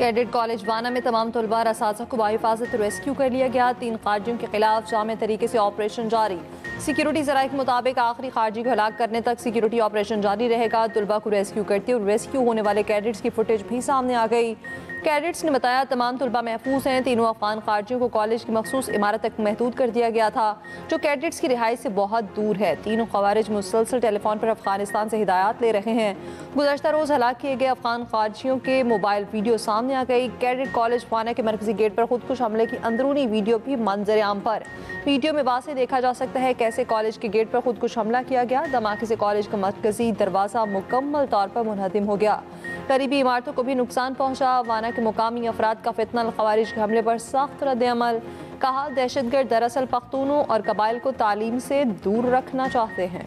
Cadet college वाना में तमाम तलबा और असातिज़ा को बाहिफाजत रेस्क्यू कर लिया गया। 3 खारजियों के खिलाफ जामे तरीके से ऑपरेशन जारी। सिक्योरिटी ज़राए के मुताबिक आखिरी खारजी को हलाक करने तक सिक्योरिटी ऑपरेशन जारी रहेगा। तलबा को रेस्क्यू करते और रेस्क्यू होने वाले कैडेट्स की फुटेज भी सामने आ गई। कैडेट्स ने बताया तमाम तलबा महफूज हैं। तीनों अफगान खारजियों को कॉलेज की मखसूस इमारत तक महदूद कर दिया गया था, जो कैडेट्स की रिहाई से बहुत दूर है। तीनों खवारिज मुसलसल टेलीफोन पर अफगानिस्तान से हिदायत ले रहे हैं। गुज़श्ता रोज़ हलाक किए गए अफगान खारजियों के मोबाइल वीडियो सामने आ गई। कैडेट कॉलेज वाना के मरकजी गेट पर खुदकुश हमले की अंदरूनी वीडियो भी मंजर आम पर। वीडियो में वाज़ेह देखा जा सकता है कैसे कॉलेज के गेट पर खुदकुश हमला किया गया। धमाके से कॉलेज का मरकजी दरवाज़ा मुकम्मल तौर पर मुनहदिम हो गया। करीबी इमारतों को भी नुकसान पहुंचा। वाना के मुकामी अफराद का फितना खवारिज के हमले पर सख्त रद्द-ए-अमल। कहा दहशतगर्द दरअसल पख्तूनों और कबाइल को तालीम से दूर रखना चाहते हैं।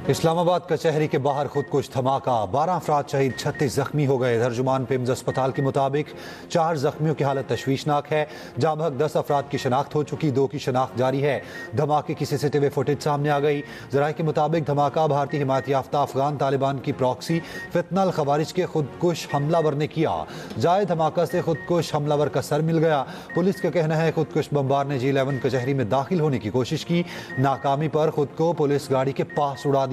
इस्लामाबाद कचहरी के बाहर खुदकुश धमाका, 12 अफराद शहीद, 36 जख्मी हो गए। तर्जुमान पिम्स अस्पताल के मुताबिक 4 जख्मियों की हालत तशवीशनाक है। जामहक 10 अफराद की शनाख्त हो चुकी, 2 की शनाख्त जारी है। धमाके की CCTV फुटेज सामने आ गई। जराये के मुताबिक धमाका भारतीय हिमायत याफ्ता अफगान तालिबान की प्रॉक्सी फितना खवारिज के खुदकुश हमलावर ने किया। जाए धमाका से खुदकुश हमलावर का सर मिल गया। पुलिस का कहना है खुदकुश बमबार ने G11 कचहरी में दाखिल होने की कोशिश की। नाकामी पर खुद को पुलिस गाड़ी के पास उड़ा दिया।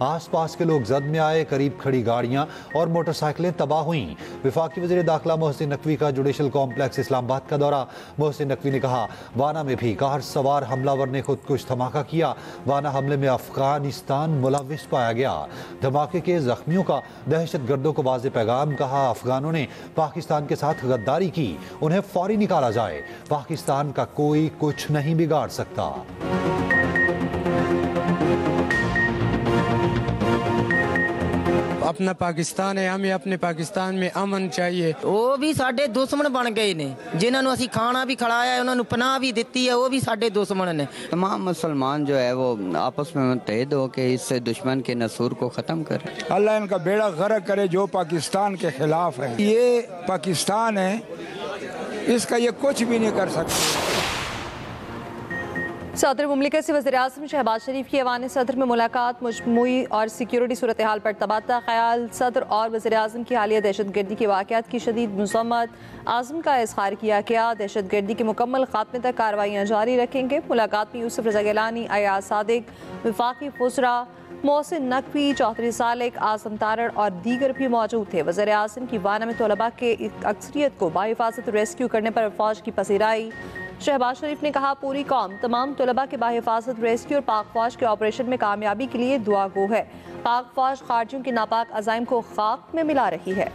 आस पास के लोग जद में आए। करीब खड़ी गाड़ियां और मोटरसाइकिलें तबाह हुईं। वफाकी वज़ीर दाखिला मोहसिन नकवी का जुडिशल कॉम्प्लेक्स इस्लामाबाद का दौरा। मोहसिन नकवी ने कहा वाना में भी कार सवार हमलावर ने खुदकुश धमाका किया। वाना हमले में अफगानिस्तान मुलविस पाया गया। धमाके के जख्मियों का दहशत गर्दों को वाज़ेह पैगाम। कहा अफगानों ने पाकिस्तान के साथ गद्दारी की, उन्हें फौरी निकाला जाए। पाकिस्तान का कोई कुछ नहीं बिगाड़ सकता। अपना पाकिस्तान है, हमें अपने पाकिस्तान में अमन चाहिए। वो भी साडे दुश्मन बन गए ने, जिन्होंने असी खाना भी खिलाया, उन्होंने पनाह भी दी है, वो भी साडे दुश्मन ने। तमाम मुसलमान जो है वो आपस में मुत्तहिद हो के इस दुश्मन के नसूर को ख़त्म करे। अल्लाह इनका बेड़ा गर्क करे जो पाकिस्तान के खिलाफ है। ये पाकिस्तान है, इसका ये कुछ भी नहीं कर सकते। सदर मुमलिकत से वज़ीर-ए-आज़म शहबाज शरीफ की ऐवान सदर में मुलाकात। मजमूई और सिक्योरिटी सूरत हाल पर तबादला ख्याल। सदर और वज़ीर-ए-आज़म की हालिया दहशत गर्दी के वाक़यात की शदीद मज़म्मत। आज़म का इज़हार किया गया दहशत गर्दी के मुकम्मल खात्मे तक कार्रवाइयाँ जारी रखेंगे। मुलाकात में यूसुफ रज़ा गिलानी, अयाज सादिक, वफाकी फुसरा, मोहसिन नकवी, चौधरी सालिक, आज़म तारड़ और दीगर भी मौजूद थे। वज़ीर-ए-आज़म की वाना में तलबा के अक्सरियत को बाहिफाजत रेस्क्यू करने पर फौज की पसीराई। शहबाज शरीफ ने कहा पूरी कौम तमाम तलबा के बाहिफाजत रेस्क्यू और पाक फौज के ऑपरेशन में कामयाबी के लिए दुआ गो है। पाक फौज खारजियों के नापाक अज़ाइम को खाक में मिला रही है।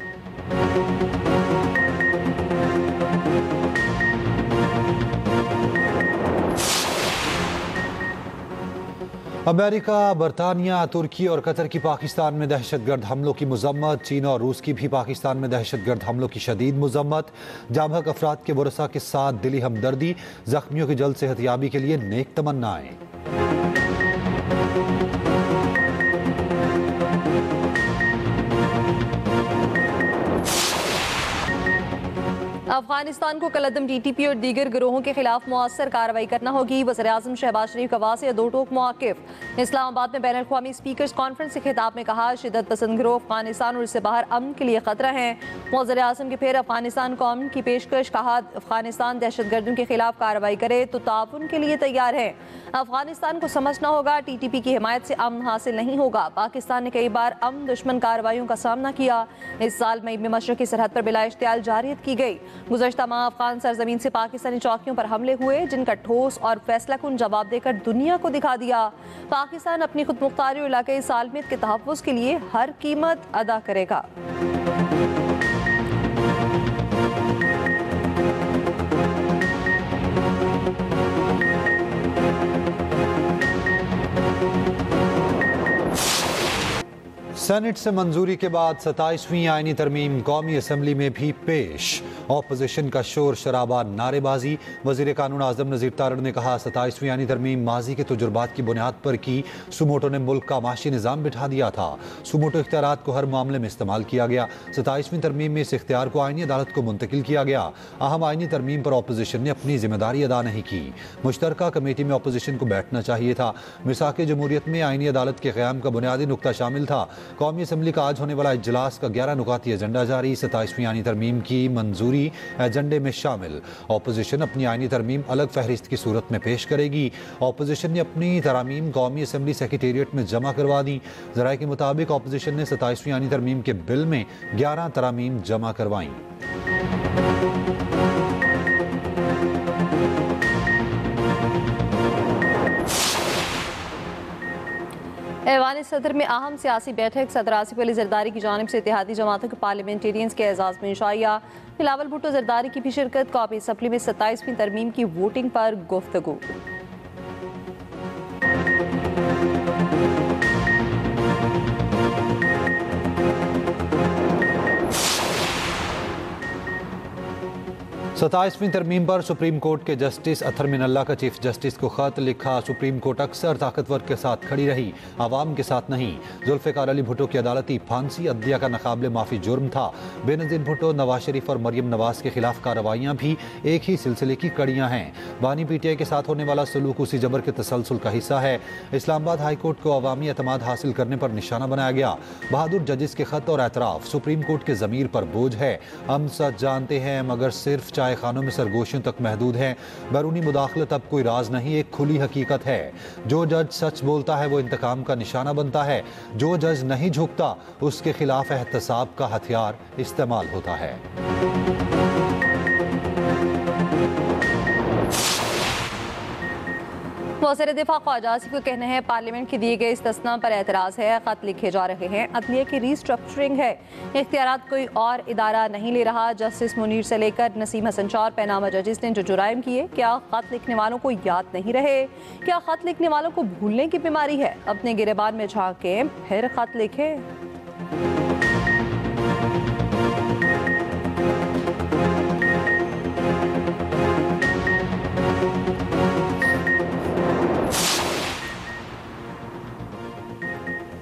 अमेरिका, बरतानिया, तुर्की और कतर की पाकिस्तान में दहशतगर्द हमलों की मजम्मत। चीन और रूस की भी पाकिस्तान में दहशतगर्द हमलों की शदीद मजम्मत। जामहक अफराद के वरसा के साथ दिली हमदर्दी। जख्मियों की जल्द सेहतयाबी के लिए नेक तमन्नाएं। अफगानिस्तान को कलअदम TTP और दीगर गिरोहों के खिलाफ मुअस्सर कार्रवाई करना होगी। वज़ीर-ए-आज़म शहबाज शरीफ का वाज़ेह दो टोक मौक़िफ़। इस्लामाबाद में बैनुल-अक़वामी स्पीकर्स कॉन्फ्रेंस से खिताब में कहा शिद्दत पसंद गिरोह अफगानिस्तान और इससे बाहर अमन के लिए खतरा है। वज़ीर-ए-आज़म के फिर अफगानिस्तान को अमन की पेशकश। कहा अफगानिस्तान दहशतगर्दों के खिलाफ कार्रवाई करे तो ताउन के लिए तैयार है। अफगानिस्तान को समझना होगा TTP की हिमायत से अमन हासिल नहीं होगा। पाकिस्तान ने कई बार अमन दुश्मन कार्रवाइयों का सामना किया। इस साल मई में मशरक़ी सरहद पर बिला इश्तियाल जारियत की गई। गुज़श्ता माह अफगान सरजमीन से पाकिस्तानी चौकियों पर हमले हुए, जिनका ठोस और फैसलाकुन जवाब देकर दुनिया को दिखा दिया पाकिस्तान अपनी खुद मुख्तारी और इलाकाई सालमियत के तहफ़्फ़ुज़ के लिए हर कीमत अदा करेगा। सेनेट से मंजूरी के बाद 27वीं आईनी तरमीम कौमी असम्बली में भी पेश। ऑपोजिशन का शोर शराबा, नारेबाजी। वजीर कानून आजम नज़ीर तारड़ ने कहा 27वीं आईनी तरमीम माजी के तजुर्बात की बुनियाद पर की। सुमोटो ने मुल्क का माशी निज़ाम बिठा दिया था। सुमोटो इख्तियारात को हर मामले में इस्तेमाल किया गया। 27वीं तरमीम में इस इख्तियार को आईनी अदालत को मुंतकिल किया गया। अहम आईनी तरमीम पर ऑपोजिशन ने अपनी जिम्मेदारी अदा नहीं की। मुश्तरका कमेटी में ऑपोजिशन को बैठना चाहिए था। मिसाक जमहूरियत में आईनी अदालत के क़याम का बुनियादी नुकता शामिल था। कौमी असम्बली का आज होने वाला इजलास का 11 नुकाती एजेंडा जारी। 27वीं आईनी तरमीम की मंजूरी एजेंडे में शामिल। ऑपोजिशन अपनी आईनी तरमीम अलग फहरिस्त की सूरत में पेश करेगी। ऑपोजिशन ने अपनी तरामीम कौमी असम्बली सेक्रेटेरिएट में जमा करवा दी। ज़राए के मुताबिक ऑपोजिशन ने 27वीं आईनी तरमीम के बिल में 11 तरामीम जमा करवाईं। ऐवान सदर में अहम सियासी बैठक। सदर आसिफ अली जरदारी की जानिब से इत्तेहादी जमातों के पार्लियामेंटेरियंस के एजाज़ में इशाया। बिलावल भुट्टो जरदारी की भी शिरकत। कौमी असम्बली में 27वीं तरमीम की वोटिंग पर गुफ्तगू। सताईसवीं तरमीम पर सुप्रीम कोर्ट के जस्टिस अथर मिनल्ला का चीफ जस्टिस को खत लिखा। सुप्रीम कोर्ट अक्सर ताकतवर के साथ खड़ी रही, आवाम के साथ नहीं। जुल्फ़िकार अली भुट्टो की अदालती फांसी अदलिया का नाकाबिले माफ़ी जुर्म था। बेनज़ीर भुट्टो, नवाज शरीफ और मरियम नवाज के खिलाफ कार्रवाइयाँ भी एक ही सिलसिले की कड़ियाँ हैं। बानी पीटीआई के साथ होने वाला सलूक उसी जबर के तसलसल का हिस्सा है। इस्लामाबाद हाई कोर्ट को अवामी एतमाद हासिल करने पर निशाना बनाया गया। बहादुर जजेस के खत और एतराफ़ सुप्रीम कोर्ट के ज़मीर पर बोझ है। हम सच जानते हैं मगर सिर्फ चाय खानों में सरगोशियों तक महदूद हैं। बैरूनी मुदाखलत अब कोई राज नहीं, एक खुली हकीकत है। जो जज सच बोलता है वो इंतकाम का निशाना बनता है। जो जज नहीं झुकता उसके खिलाफ एहतसाब का हथियार इस्तेमाल होता है। वज़ीर दिफा ख्वाजा आसिफ का कहना है पार्लियामेंट के दिए गए इस्तिस्ना पर एतराज़ है। खत लिखे जा रहे हैं। अदलिया की रीस्ट्रक्चरिंग है, इख्तियारात कोई और इदारा नहीं ले रहा। जस्टिस मुनीर से लेकर नसीम हसन चार पैनामा जजेस ने जो जुराइम किए, क्या खत लिखने वालों को याद नहीं रहे? क्या खत लिखने वालों को भूलने की बीमारी है? अपने गिरेबान में झांकें फिर खत लिखें।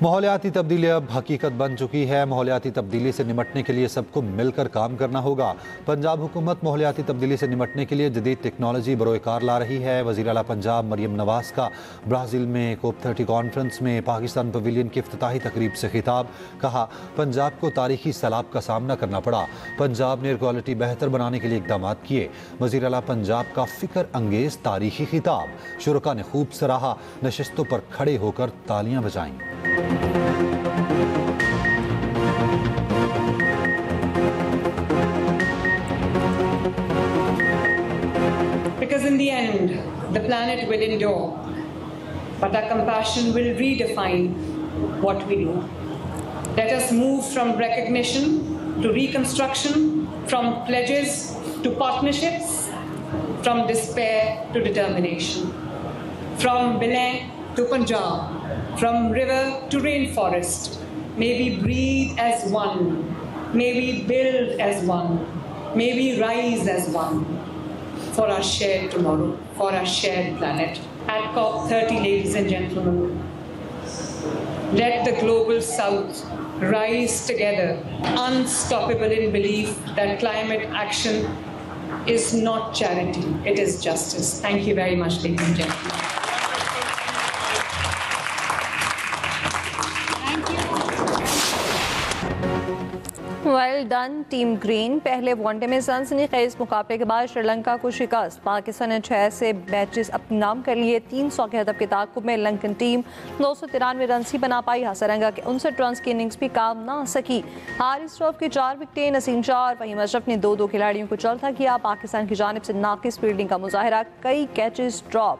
माहौलियाती तब्दीली अब हकीकत बन चुकी है। माहौलियाती तब्दीली से निमटने के लिए सबको मिलकर काम करना होगा। पंजाब हुकूमत माहौलियाती तब्दीली से निमटने के लिए जदीद टेक्नोलॉजी बरोकार ला रही है। वज़ीर आला पंजाब मरियम नवाज का ब्राज़ील में COP30 कॉन्फ्रेंस में पाकिस्तान पवेलियन की इफ्तिताही तकरीब से खिताब। कहा पंजाब को तारीखी सैलाब का सामना करना पड़ा। पंजाब ने एयर क्वालिटी बेहतर बनाने के लिए इक़दाम किए। वज़ीर आला पंजाब का फ़िक्र अंगेज़ तारीखी खिताब। शुरका ने खूब सराहा, नशिस्तों पर खड़े होकर तालियां बजाईं। Because in the end, the planet will endure, but our compassion will redefine what we do. Let us move from recognition to reconstruction, from pledges to partnerships, from despair to determination, from Belém to Punjab, from river to rainforest. May we breathe as one, may we build as one, may we rise as one for our shared tomorrow, for our shared planet. At COP30, ladies and gentlemen, let the global South rise together, unstoppable in belief that climate action is not charity, it is justice. Thank you very much, ladies and gentlemen. Well done team green. पहले one day में सनसनीखेज मुकाबले के बाद श्रीलंका को शिकस्त। पाकिस्तान ने 6 से मैचेस अपने नाम कर लिए। 300 के हदफ के ताक़ुब में लंकन टीम 293 रन ही बना पाई। हसरंगा के 59 रन की इनिंग्स भी काम ना सकी। हारिस रऊफ की 4 विकेटें, नसीम शाह और फहीम अशरफ ने 2-2 खिलाड़ियों को चौथा किया। पाकिस्तान की जानिब से नाकिस फील्डिंग का मुजाहरा, कई कैचेस ड्रॉप।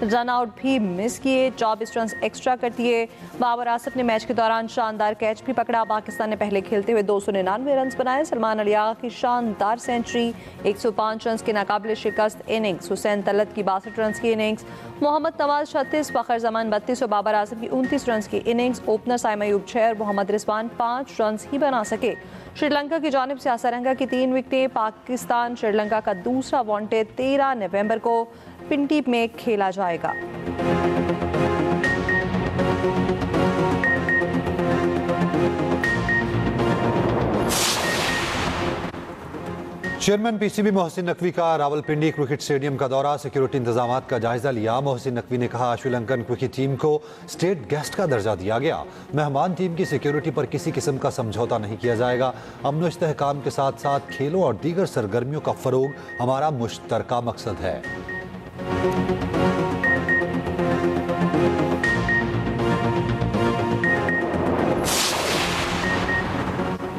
रन आउट भी मिस किए, 24 रन एक्स्ट्रा कर दिए। बाबर आसिफ ने मैच के दौरान शानदार कैच भी पकड़ा। पाकिस्तान ने पहले खेलते हुए 299 रन बनाए। सलमान अली आगा की शानदार सेंचुरी, 105 रन के नाकाबिल शिकस्त इनिंग्स। हुसैन तलत की 62 रन की इनिंग्स, मोहम्मद नवाज 36, फखर जमान 32 और बाबर आसिफ की 29 रन की इनिंग्स। ओपनर साइम अयूब 6 और मोहम्मद रिजवान 5 रन ही बना सके। श्रीलंका की जानिब से हसरंगा की 3 विकेटें। पाकिस्तान श्रीलंका का दूसरा वनडे 13 नवंबर को पिंडी में खेला जाएगा। चेयरमैन पीसीबी मोहसिन नकवी का रावलपिंडी क्रिकेट स्टेडियम का दौरा, सिक्योरिटी इंतजाम का जायजा लिया। मोहसिन नकवी ने कहा श्रीलंकन क्रिकेट टीम को स्टेट गेस्ट का दर्जा दिया गया। मेहमान टीम की सिक्योरिटी पर किसी किस्म का समझौता नहीं किया जाएगा। अमन इस्तेहकाम के साथ साथ खेलों और दीगर सरगर्मियों का फरोग हमारा मुश्तरका मकसद है।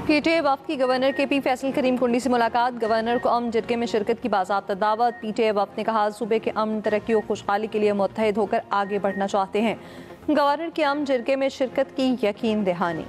पीटीआई वफ्द की गवर्नर KP फैसल करीम कुंडी से मुलाकात। गवर्नर को अमन जरगे में शिरकत की बाज़ाब्ता दावत। पीटीआई वफ्द ने कहा सूबे के अमन, तरक्की और खुशहाली के लिए मुत्तहिद होकर आगे बढ़ना चाहते हैं। गवर्नर की अमन जरगे में शिरकत की यकीन दहानी।